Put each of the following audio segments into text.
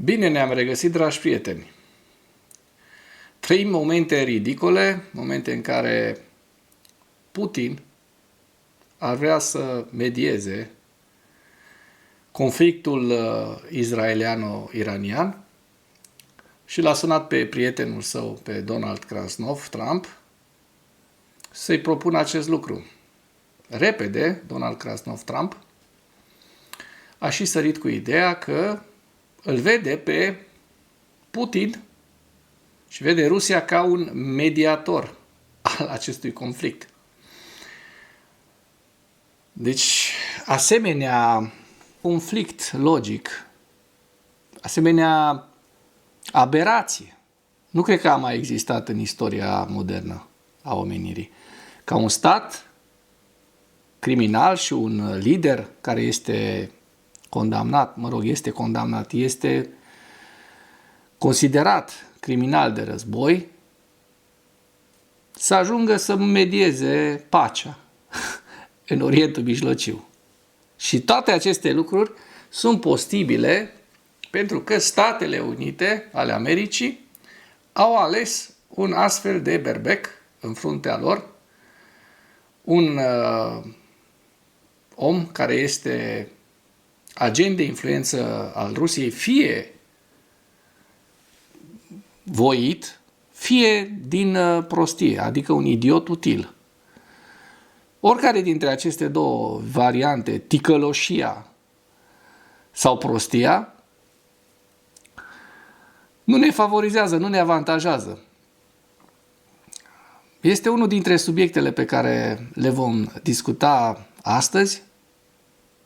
Bine ne-am regăsit, dragi prieteni! Trăim momente ridicole, momente în care Putin ar vrea să medieze conflictul israeliano-iranian și l-a sunat pe prietenul său, pe Donald Krasnov, Trump, să-i propună acest lucru. Repede, Donald Krasnov, Trump, a și sărit cu ideea că îl vede pe Putin și vede Rusia ca un mediator al acestui conflict. Deci, asemenea conflict logic, asemenea aberație, nu cred că a mai existat în istoria modernă a omenirii. Ca un stat criminal și un lider care este condamnat, este considerat criminal de război, să ajungă să medieze pacea în Orientul Mijlociu. Și toate aceste lucruri sunt posibile pentru că Statele Unite ale Americii au ales un astfel de berbec în fruntea lor, un om care este agent de influență al Rusiei, fie voit, fie din prostie, adică un idiot util. Oricare dintre aceste două variante, ticăloșia sau prostia, nu ne favorizează, nu ne avantajează. Este unul dintre subiectele pe care le vom discuta astăzi,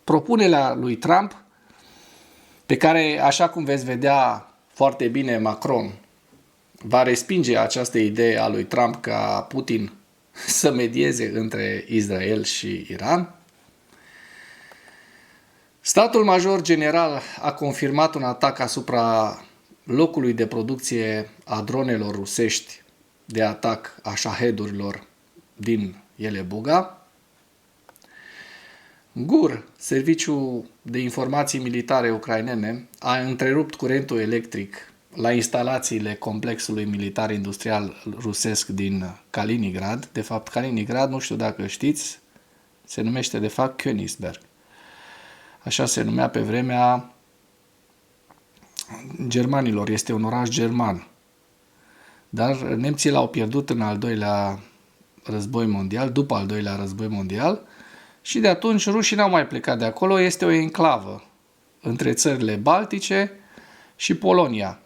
propunerea lui Trump, pe care, așa cum veți vedea foarte bine, Macron va respinge această idee a lui Trump ca Putin să medieze între Israel și Iran. Statul Major General a confirmat un atac asupra locului de producție a dronelor rusești de atac a șahedurilor din Elebuga. GUR, Serviciul de Informații Militare Ucrainene, a întrerupt curentul electric la instalațiile complexului militar-industrial rusesc din Kaliningrad. De fapt, Kaliningrad, nu știu dacă știți, se numește de fapt Königsberg. Așa se numea pe vremea germanilor, este un oraș german. Dar nemții l-au pierdut în al doilea război mondial, după al doilea război mondial, și de atunci rușii n-au mai plecat de acolo, este o enclavă între țările Baltice și Polonia,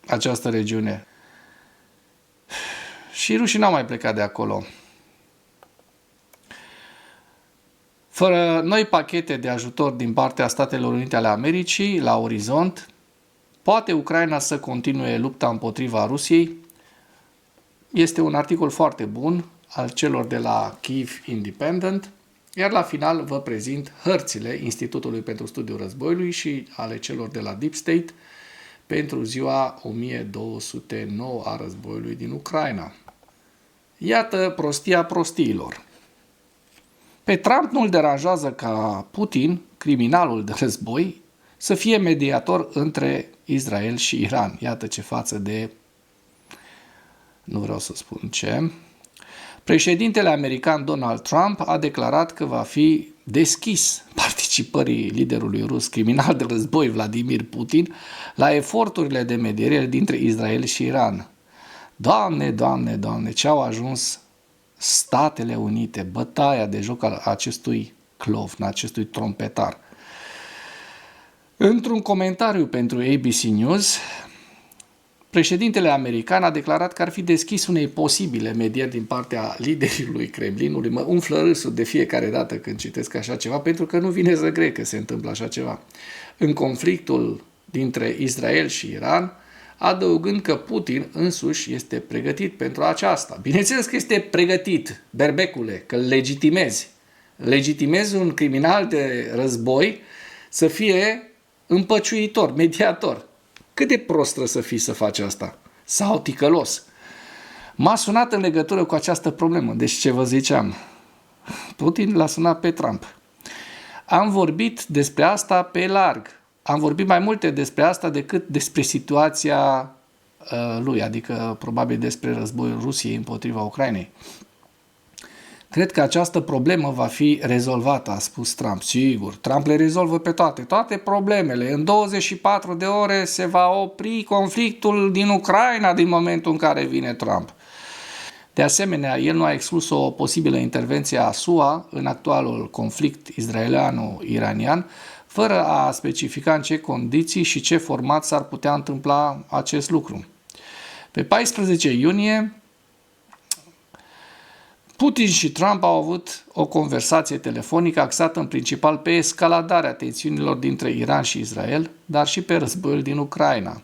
această regiune. Și rușii n-au mai plecat de acolo. Fără noi pachete de ajutor din partea Statelor Unite ale Americii la orizont, poate Ucraina să continue lupta împotriva Rusiei? Este un articol foarte bun al celor de la Kyiv Independent, iar la final vă prezint hărțile Institutului pentru Studiul Războiului și ale celor de la Deep State pentru ziua 1209 a războiului din Ucraina. Iată prostia prostiilor. Pe Trump nu-l deranjează ca Putin, criminalul de război, să fie mediator între Israel și Iran. Iată ce față de... nu vreau să spun ce... Președintele american Donald Trump a declarat că va fi deschis participării liderului rus criminal de război Vladimir Putin la eforturile de mediere dintre Israel și Iran. Doamne, Doamne, Doamne, ce au ajuns Statele Unite, bătaia de joc al acestui clovn, acestui trompetar. Într-un comentariu pentru ABC News, președintele american a declarat că ar fi deschis unei posibile medieri din partea liderului Kremlinului. Mă umflă râsul de fiecare dată când citesc așa ceva, pentru că nu vine să cred că se întâmplă așa ceva. În conflictul dintre Israel și Iran, adăugând că Putin însuși este pregătit pentru aceasta. Bineînțeles că este pregătit, berbecule, că îl legitimezi. Legitimezi un criminal de război să fie împăciuitor, mediator. Cât de prost trebuie să fii să faci asta? Sau ticălos? M-a sunat în legătură cu această problemă. Deci ce vă ziceam? Putin l-a sunat pe Trump. Am vorbit despre asta pe larg. am vorbit mai multe despre asta decât despre situația lui, adică probabil despre războiul Rusiei împotriva Ucrainei. Cred că această problemă va fi rezolvată, a spus Trump. Sigur, Trump le rezolvă pe toate problemele. În 24 de ore se va opri conflictul din Ucraina din momentul în care vine Trump. De asemenea, el nu a exclus o posibilă intervenție a SUA în actualul conflict israeliano-iranian, fără a specifica în ce condiții și ce format s-ar putea întâmpla acest lucru. Pe 14 iunie, Putin și Trump au avut o conversație telefonică axată în principal pe escaladarea tensiunilor dintre Iran și Israel, dar și pe războiul din Ucraina.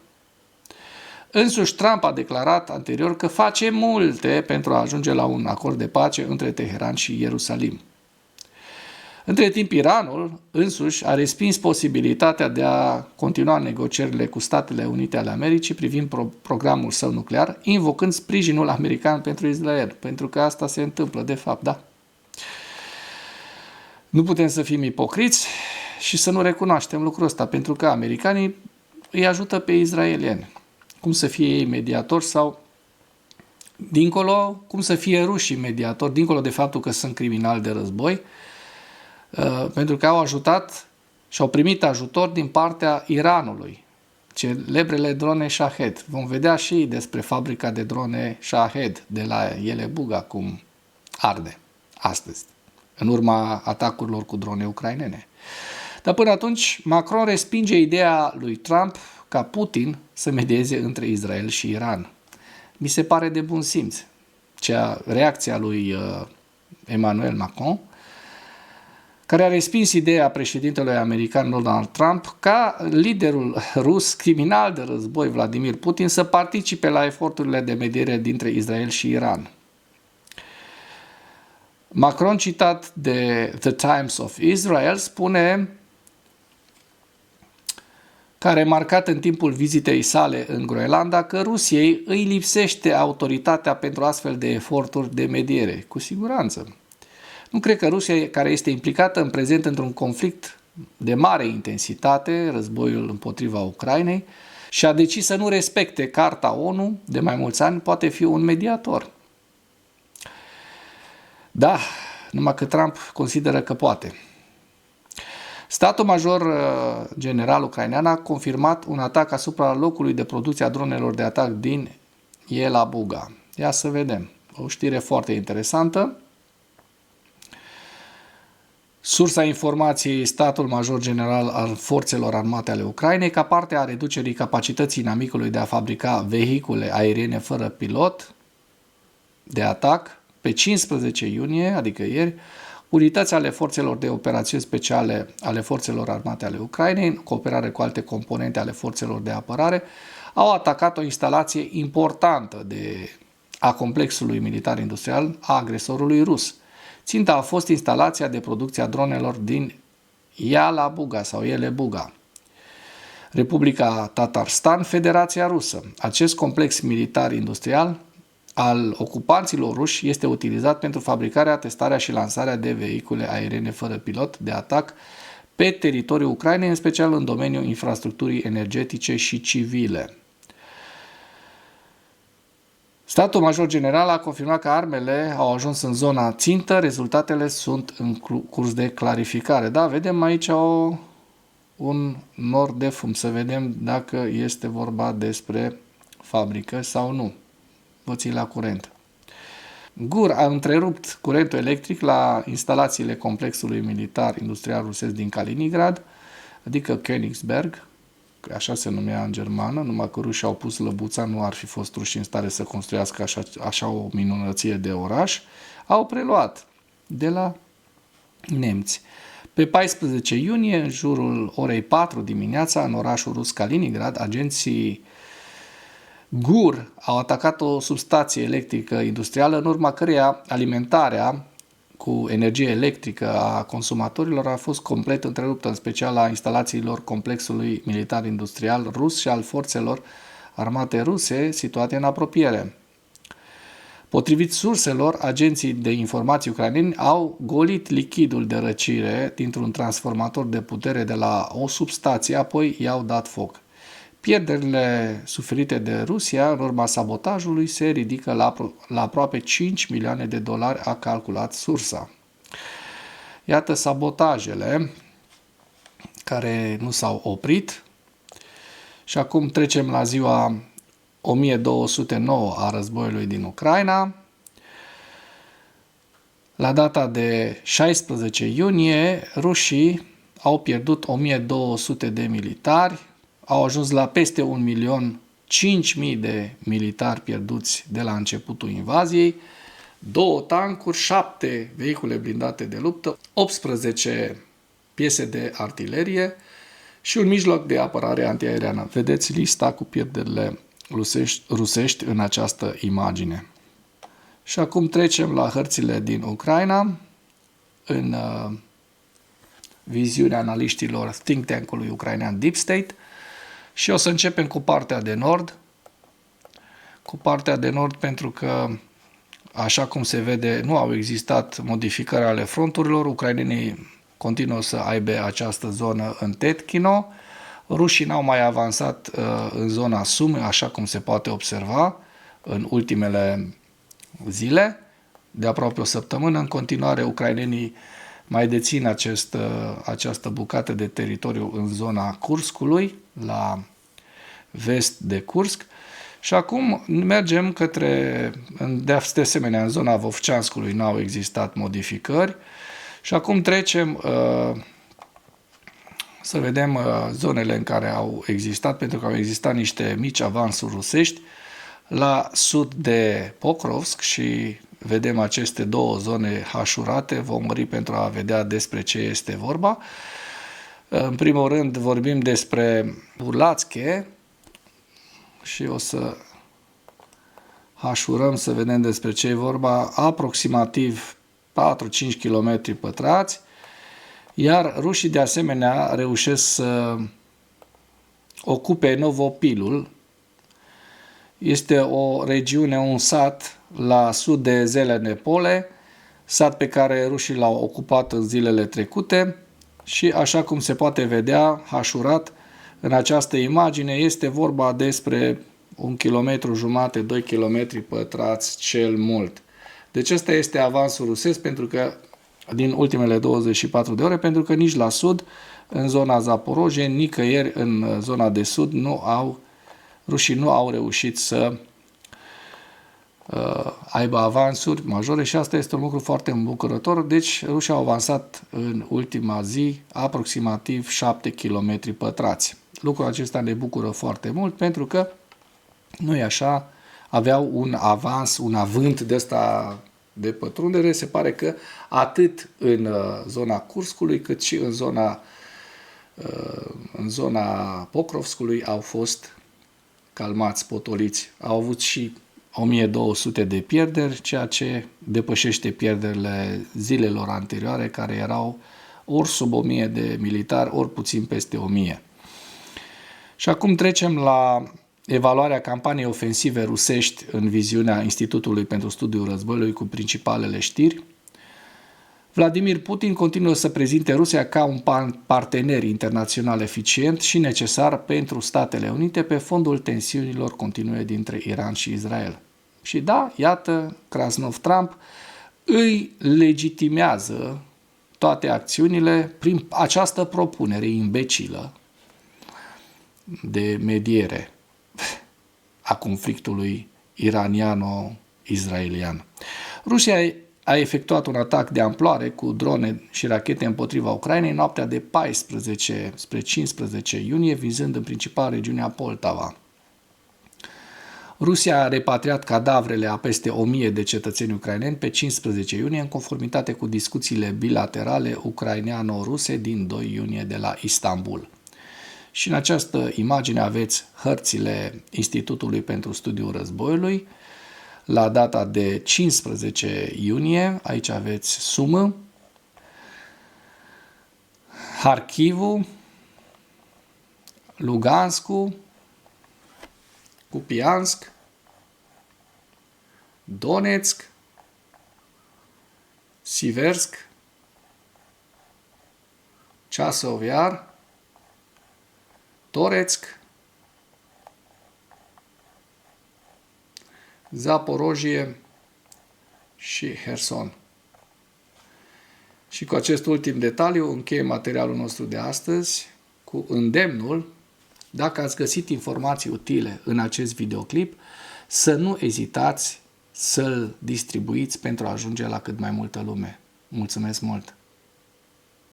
Însuși Trump a declarat anterior că face multe pentru a ajunge la un acord de pace între Teheran și Ierusalim. Între timp, Iranul însuși a respins posibilitatea de a continua negocierile cu Statele Unite ale Americii privind programul său nuclear, invocând sprijinul american pentru Israel, pentru că asta se întâmplă de fapt, da. Nu putem să fim ipocriți și să nu recunoaștem lucrul ăsta, pentru că americanii îi ajută pe israelieni. Cum să fie ei mediatori sau dincolo, cum să fie rușii mediatori, dincolo de faptul că sunt criminali de război, pentru că au ajutat și au primit ajutor din partea Iranului, celebrele drone Shahed. Vom vedea și despre fabrica de drone Shahed de la Yelebuga, cum arde astăzi, în urma atacurilor cu drone ucrainene. Dar până atunci, Macron respinge ideea lui Trump ca Putin să medieze între Israel și Iran. Mi se pare de bun simț. Reacția lui Emmanuel Macron, care a respins ideea președintelui american Donald Trump ca liderul rus criminal de război Vladimir Putin să participe la eforturile de mediere dintre Israel și Iran. Macron, citat de The Times of Israel, spune că a remarcat în timpul vizitei sale în Groenlanda că Rusiei îi lipsește autoritatea pentru astfel de eforturi de mediere. Cu siguranță. Nu cred că Rusia, care este implicată în prezent într-un conflict de mare intensitate, războiul împotriva Ucrainei, și a decis să nu respecte Carta ONU de mai mulți ani, poate fi un mediator. Da, numai că Trump consideră că poate. Statul major general ucrainean a confirmat un atac asupra locului de producție a dronelor de atac din Yelabuga. Ia să vedem. O știre foarte interesantă. Sursa informației, statul major general al forțelor armate ale Ucrainei, ca parte a reducerii capacității inamicului de a fabrica vehicule aeriene fără pilot de atac, pe 15 iunie, adică ieri, unități ale forțelor de operațiuni speciale ale forțelor armate ale Ucrainei, în cooperare cu alte componente ale forțelor de apărare, au atacat o instalație importantă a complexului militar-industrial a agresorului rus. Ținta a fost instalația de producție a dronelor din Yelabuga sau Yelebuga, Republica Tatarstan, Federația Rusă. Acest complex militar-industrial al ocupanților ruși este utilizat pentru fabricarea, testarea și lansarea de vehicule aeriene fără pilot de atac pe teritoriul Ucrainei, în special în domeniul infrastructurii energetice și civile. Statul major general a confirmat că armele au ajuns în zona țintă, rezultatele sunt în curs de clarificare. Da, vedem aici un nor de fum, să vedem dacă este vorba despre fabrică sau nu. Vă țin la curent. GUR a întrerupt curentul electric la instalațiile complexului militar industrial rusesc din Kaliningrad, adică Königsberg, așa se numea în germană, numai că rușii au pus lăbuța, nu ar fi fost rușii în stare să construiască așa o minunăție de oraș, au preluat de la nemți. Pe 14 iunie, în jurul orei 4 dimineața, în orașul rus Kaliningrad, agenții GUR au atacat o substație electrică industrială, în urma căreia alimentarea cu energie electrică a consumatorilor a fost complet întreruptă, în special a instalațiilor complexului militar-industrial rus și al forțelor armate ruse situate în apropiere. Potrivit surselor, agenții de informații ucraineni au golit lichidul de răcire dintr-un transformator de putere de la o substație, apoi i-au dat foc. Pierderile suferite de Rusia în urma sabotajului se ridică la aproape 5 milioane de dolari, a calculat sursa. Iată sabotajele care nu s-au oprit. Și acum trecem la ziua 1209 a războiului din Ucraina. La data de 16 iunie, rușii au pierdut 1200 de militari, au ajuns la peste 1.005.000 de militari pierduți de la începutul invaziei, 2 tancuri, 7 vehicule blindate de luptă, 18 piese de artilerie și un mijloc de apărare antiaeriană. Vedeți lista cu pierderile rusești în această imagine. Și acum trecem la hărțile din Ucraina, în viziunea analiștilor think tank-ului ucrainean Deep State, și o să începem cu partea de nord. Cu partea de nord pentru că, așa cum se vede, nu au existat modificări ale fronturilor. Ucrainenii continuă să aibă această zonă în Tetkino. Rușii n-au mai avansat în zona Sumy, așa cum se poate observa în ultimele zile, de aproape o săptămână. În continuare, ucrainenii mai dețin această bucată de teritoriu în zona Kurskului, la vest de Kursk. Și acum mergem de asemenea, în zona Vovceanskului n-au existat modificări. Și acum trecem să vedem zonele în care au existat, pentru că au existat niște mici avansuri rusești la sud de Pokrovsk și vedem aceste două zone hașurate. Vom mări pentru a vedea despre ce este vorba. În primul rând vorbim despre Burlatske și o să hașurăm să vedem despre ce e vorba. Aproximativ 4-5 km pătrați, iar rușii de asemenea reușesc să ocupe Novopilul. Este o regiune, un sat la sud de Zelene Pole, sat pe care rușii l-au ocupat în zilele trecute și, așa cum se poate vedea, hașurat în această imagine, este vorba despre 1,5 km, 2 km pătrați cel mult. Deci ăsta este avansul rusesc din ultimele 24 de ore, pentru că nici la sud, în zona Zaporojie, nicăieri în zona de sud, rușii nu au reușit să aibă avansuri majore și asta este un lucru foarte îmbucurător. Deci rușii au avansat în ultima zi aproximativ 7 km pătrați. Lucrul acesta ne bucură foarte mult pentru că, nu-i așa, aveau un avans, un avânt de ăsta de pătrundere. Se pare că atât în zona Kurskului cât și în zona Pokrovskului au fost calmați, potoliți. Au avut și 1200 de pierderi, ceea ce depășește pierderile zilelor anterioare, care erau ori sub 1000 de militari, ori puțin peste 1000. Și acum trecem la evaluarea campaniei ofensive rusești în viziunea Institutului pentru Studiul Războiului cu principalele știri. Vladimir Putin continuă să prezinte Rusia ca un partener internațional eficient și necesar pentru Statele Unite pe fondul tensiunilor continue dintre Iran și Israel. Și da, iată, Krasnov-Trump îi legitimează toate acțiunile prin această propunere imbecilă de mediere a conflictului iraniano-israelian. Rusia a efectuat un atac de amploare cu drone și rachete împotriva Ucrainei noaptea de 14 spre 15 iunie, vizând în principal regiunea Poltava. Rusia a repatriat cadavrele a peste 1000 de cetățeni ucraineni pe 15 iunie, în conformitate cu discuțiile bilaterale ucraineano-ruse din 2 iunie de la Istanbul. Și în această imagine aveți hărțile Institutului pentru Studiul Războiului. La data de 15 iunie, aici aveți Sumă, Harkivul, Luganskul, Kupiansk, Donetsk, Siversk, Chasov Yar, Toretsk, Zaporojie și Herson. Și cu acest ultim detaliu încheie materialul nostru de astăzi cu îndemnul, dacă ați găsit informații utile în acest videoclip, să nu ezitați să-l distribuiți pentru a ajunge la cât mai multă lume. Mulțumesc mult!